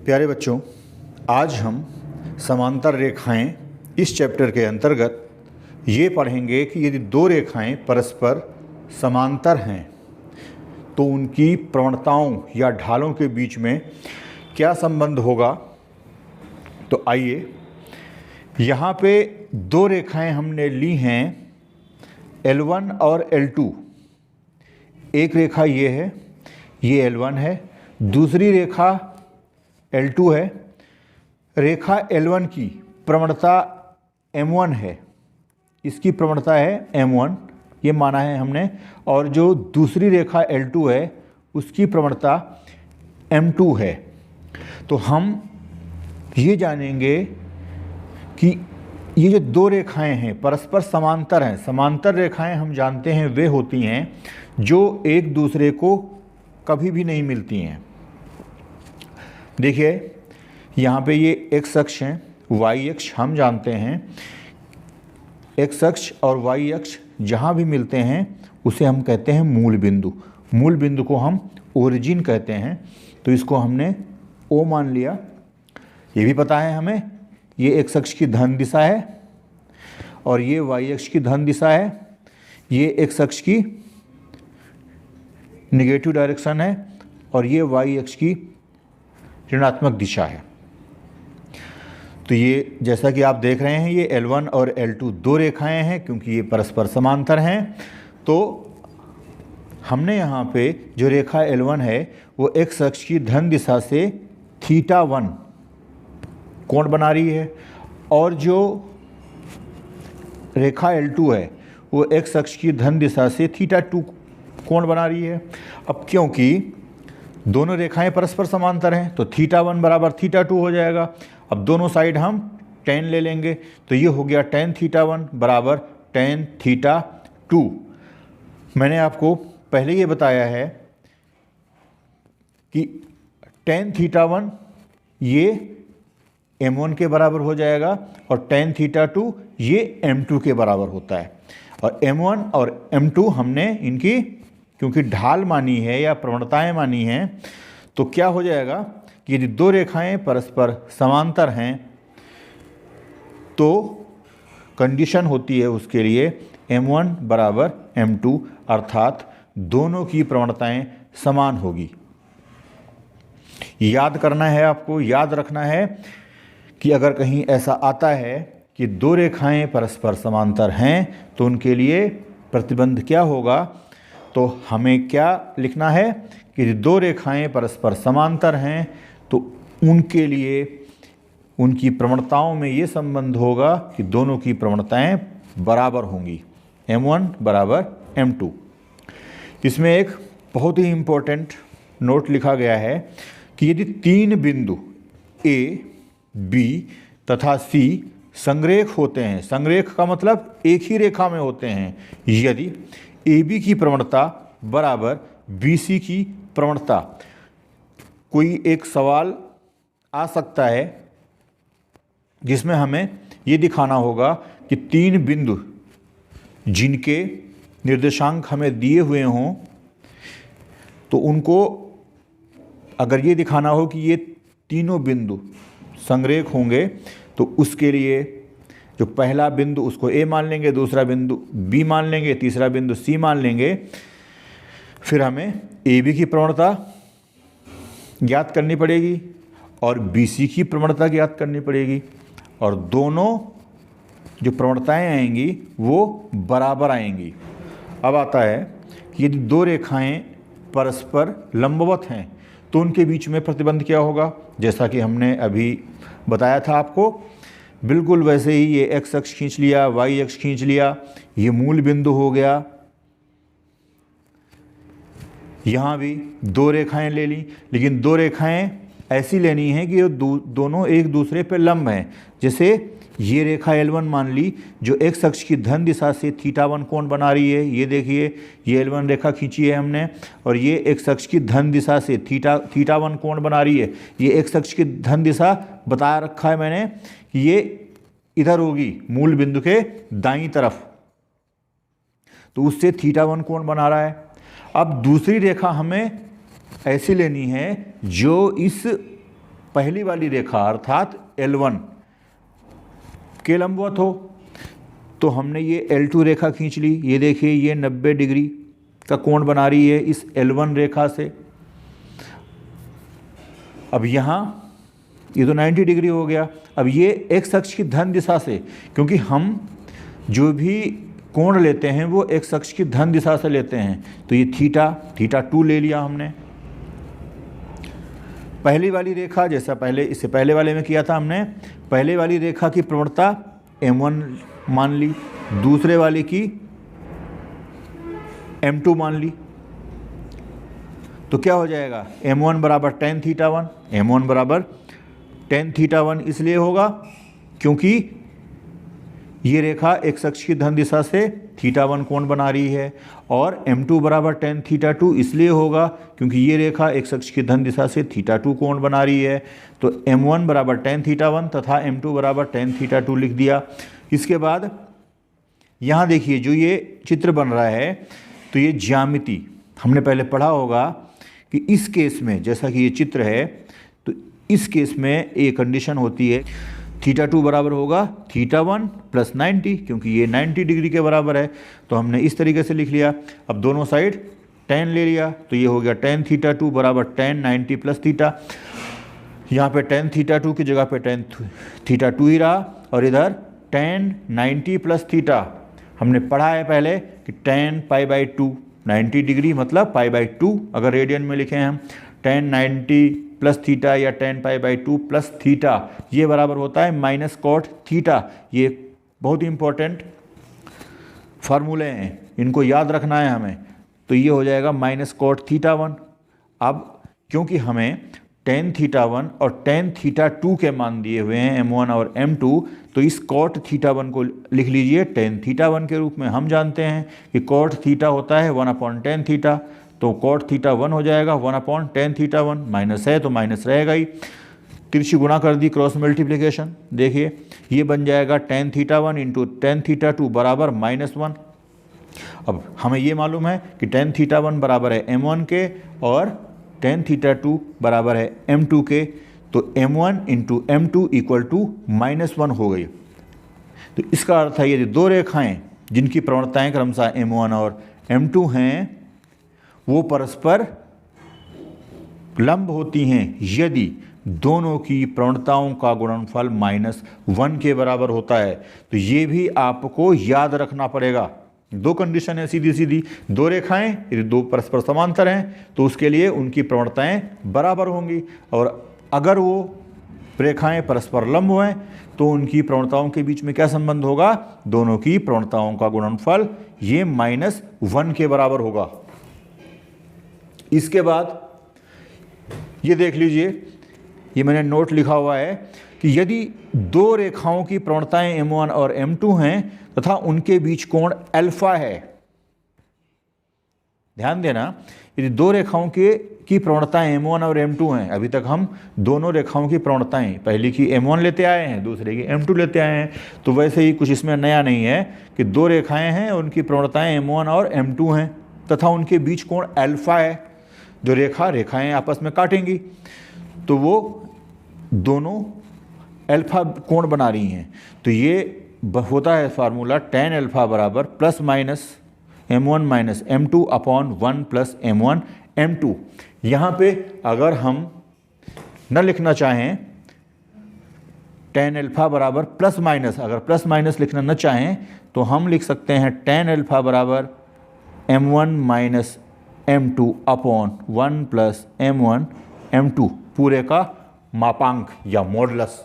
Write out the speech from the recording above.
प्यारे बच्चों, आज हम समांतर रेखाएं इस चैप्टर के अंतर्गत ये पढ़ेंगे कि यदि दो रेखाएं परस्पर समांतर हैं तो उनकी प्रवणताओं या ढालों के बीच में क्या संबंध होगा। तो आइए, यहाँ पे दो रेखाएं हमने ली हैं L1 और L2। एक रेखा ये है, ये L1 है, दूसरी रेखा L2 है। रेखा L1 की प्रवणता M1 है, इसकी प्रवणता है M1, ये माना है हमने। और जो दूसरी रेखा L2 है उसकी प्रवणता M2 है। तो हम ये जानेंगे कि ये जो दो रेखाएं हैं परस्पर समांतर हैं। समांतर रेखाएं हम जानते हैं वे होती हैं जो एक दूसरे को कभी भी नहीं मिलती हैं। देखिए, यहाँ पे ये x अक्ष हैं, y अक्ष हम जानते हैं। x अक्ष और y अक्ष जहाँ भी मिलते हैं उसे हम कहते हैं मूल बिंदु। मूल बिंदु को हम ओरिजिन कहते हैं। तो इसको हमने O मान लिया। ये भी पता है हमें, ये x अक्ष की धन दिशा है और ये y अक्ष की धन दिशा है। ये x अक्ष की निगेटिव डायरेक्शन है और ये y अक्ष की ऋणात्मक दिशा है। तो ये जैसा कि आप देख रहे हैं, ये L1 और L2 दो रेखाएं हैं क्योंकि ये परस्पर समांतर हैं। तो हमने यहाँ पे जो रेखा L1 है वो x अक्ष की धन दिशा से θ1 कोण बना रही है और जो रेखा L2 है वो x अक्ष की धन दिशा से θ2 कोण बना रही है। अब क्योंकि दोनों रेखाएं परस्पर समांतर हैं तो θ1 बराबर θ2 हो जाएगा। अब दोनों साइड हम tan ले लेंगे तो ये हो गया tan θ1 बराबर tan θ2। मैंने आपको पहले ये बताया है कि tan θ1 ये M1 के बराबर हो जाएगा और tan θ2 ये M2 के बराबर होता है। और M1 और M2 हमने इनकी क्योंकि ढाल मानी है या प्रवणताएं मानी हैं, तो क्या हो जाएगा कि यदि दो रेखाएं परस्पर समांतर हैं तो कंडीशन होती है उसके लिए M1 बराबर M2, अर्थात दोनों की प्रवणताएं समान होगी। याद करना है आपको, याद रखना है कि अगर कहीं ऐसा आता है कि दो रेखाएं परस्पर समांतर हैं तो उनके लिए प्रतिबंध क्या होगा, तो हमें क्या लिखना है कि दो रेखाएं परस्पर समांतर हैं तो उनके लिए उनकी प्रवणताओं में ये संबंध होगा कि दोनों की प्रवणताएं बराबर होंगी, M1 बराबर M2। इसमें एक बहुत ही इम्पोर्टेंट नोट लिखा गया है कि यदि तीन बिंदु A, B तथा C संरेख होते हैं, संरेख का मतलब एक ही रेखा में होते हैं, यदि AB की प्रवणता बराबर BC की प्रवणता। कोई एक सवाल आ सकता है जिसमें हमें ये दिखाना होगा कि तीन बिंदु जिनके निर्देशांक हमें दिए हुए हों तो उनको अगर ये दिखाना हो कि ये तीनों बिंदु संरेख होंगे तो उसके लिए जो पहला बिंदु उसको A मान लेंगे, दूसरा बिंदु B मान लेंगे, तीसरा बिंदु C मान लेंगे। फिर हमें AB की प्रवणता ज्ञात करनी पड़ेगी और BC की प्रवणता ज्ञात करनी पड़ेगी और दोनों जो प्रवणताएं आएंगी वो बराबर आएंगी। अब आता है कि यदि दो रेखाएं परस्पर लंबवत हैं तो उनके बीच में प्रतिबंध क्या होगा। जैसा कि हमने अभी बताया था आपको, बिल्कुल वैसे ही ये x अक्ष खींच लिया, y अक्ष खींच लिया, ये मूल बिंदु हो गया। यहाँ भी दो रेखाएं ले ली, लेकिन दो रेखाएं ऐसी लेनी है कि ये दोनों एक दूसरे पर लंब हैं। जैसे ये रेखा L1 मान ली जो x अक्ष की धन दिशा से θ1 कोण बना रही है। ये देखिए, ये L1 रेखा खींची है हमने और ये x अक्ष की धन दिशा से θ1 कोण बना रही है। ये x अक्ष की धन दिशा बता रखा है मैंने कि ये इधर होगी मूल बिंदु के दाईं तरफ, तो उससे θ1 कोण बना रहा है। अब दूसरी रेखा हमें ऐसी लेनी है जो इस पहली वाली रेखा अर्थात L1 के लंबवत हो। तो हमने ये L2 रेखा खींच ली, ये देखिए ये 90 डिग्री का कोण बना रही है इस L1 रेखा से। अब यहाँ ये तो 90 डिग्री हो गया। अब ये एक्स अक्ष की धन दिशा से, क्योंकि हम जो भी कोण लेते हैं वो एक्स अक्ष की धन दिशा से लेते हैं, तो ये थीटा 2 ले लिया हमने। पहली वाली रेखा जैसा इससे पहले वाले में किया था हमने, पहले वाली रेखा की प्रवणता M1 मान ली, दूसरे वाले की M2 मान ली। तो क्या हो जाएगा, M1 बराबर tan थीटा 1, M1 बराबर tan थीटा 1 इसलिए होगा क्योंकि ये रेखा एक्स अक्ष की धन दिशा से थीटा 1 कोण बना रही है, और M2 बराबर tan थीटा 2 इसलिए होगा क्योंकि ये रेखा एक्स अक्ष की धन दिशा से थीटा 2 कोण बना रही है। तो M1 बराबर tan थीटा 1 तथा M2 बराबर tan थीटा 2 लिख दिया। इसके बाद यहाँ देखिए जो ये चित्र बन रहा है, तो ये ज्यामिति हमने पहले पढ़ा होगा कि इस केस में जैसा कि ये चित्र है, तो इस केस में एक कंडीशन होती है थीटा 2 बराबर होगा थीटा 1 प्लस 90, क्योंकि ये 90 डिग्री के बराबर है। तो हमने इस तरीके से लिख लिया। अब दोनों साइड tan ले लिया, तो ये हो गया tan थीटा 2 बराबर tan 90 प्लस थीटा। यहाँ पे tan थीटा 2 की जगह पे tan थीटा 2 ही रहा, और इधर tan 90 प्लस थीटा। हमने पढ़ा है पहले कि tan पाई बाई 2 90 डिग्री मतलब पाई बाई 2, अगर रेडियन में लिखें हम tan 90 प्लस थीटा या tan pi by 2 plus theta, ये बराबर होता है माइनस कॉट थीटा। ये बहुत ही इंपॉर्टेंट फार्मूले हैं, इनको याद रखना है हमें। तो ये हो जाएगा माइनस कॉट थीटा 1। अब क्योंकि हमें tan थीटा 1 और tan थीटा 2 के मान दिए हुए हैं M1 और M2, तो इस कॉट थीटा 1 को लिख लीजिए tan थीटा 1 के रूप में। हम जानते हैं कि कॉट थीटा होता है 1/tan थीटा, तो कॉट थीटा 1 हो जाएगा 1/tan थीटा 1, माइनस है तो माइनस रहेगा ही। तिरछी गुणा कर दी, क्रॉस मल्टीप्लिकेशन, देखिए ये बन जाएगा tan theta 1 into tan theta 2 बराबर -1। अब हमें ये मालूम है कि tan थीटा 1 बराबर है M1 के और tan थीटा 2 बराबर है M2 के, तो M1 into M2 equal to -1 हो गई। तो इसका अर्थ है यदि दो रेखाएं जिनकी प्रवणताएं क्रमशः M1 और M2 हैं वो परस्पर लंब होती हैं यदि दोनों की प्रवणताओं का गुणनफल -1 के बराबर होता है। तो ये भी आपको याद रखना पड़ेगा। दो कंडीशन है सीधी सीधी, दो रेखाएं यदि दो परस्पर समांतर हैं तो उसके लिए उनकी प्रवणताएं बराबर होंगी, और अगर वो रेखाएं परस्पर लंब हैं तो उनकी प्रवणताओं के बीच में क्या संबंध होगा, दोनों की प्रवणताओं का गुणनफल ये -1 के बराबर होगा। इसके बाद ये देख लीजिए, ये मैंने नोट लिखा हुआ है कि यदि दो रेखाओं की प्रवणताएं M1 और M2 हैं तथा उनके बीच कोण अल्फा है, ध्यान देना, यदि दो रेखाओं की प्रवणताएं M1 और M2 हैं, अभी तक हम दोनों रेखाओं की प्रवणताएं पहले की M1 लेते आए हैं, दूसरे की M2 लेते आए हैं, तो वैसे ही कुछ इसमें नया नहीं है कि दो रेखाएं हैं, उनकी प्रवणताएं M1 और M2 हैं तथा उनके बीच कोण अल्फा है। जो रेखाएं आपस में काटेंगी तो वो दोनों अल्फा कोण बना रही हैं। तो ये होता है फार्मूला tan अल्फा बराबर plus minus M1 minus M2 upon 1 plus M1 M2। यहाँ पे अगर हम न लिखना चाहें tan अल्फा बराबर प्लस माइनस, अगर प्लस माइनस लिखना न चाहें तो हम लिख सकते हैं tan अल्फा बराबर M1 minus M2 upon 1 plus M1 M2 पूरे का मापांक या मॉडुलस।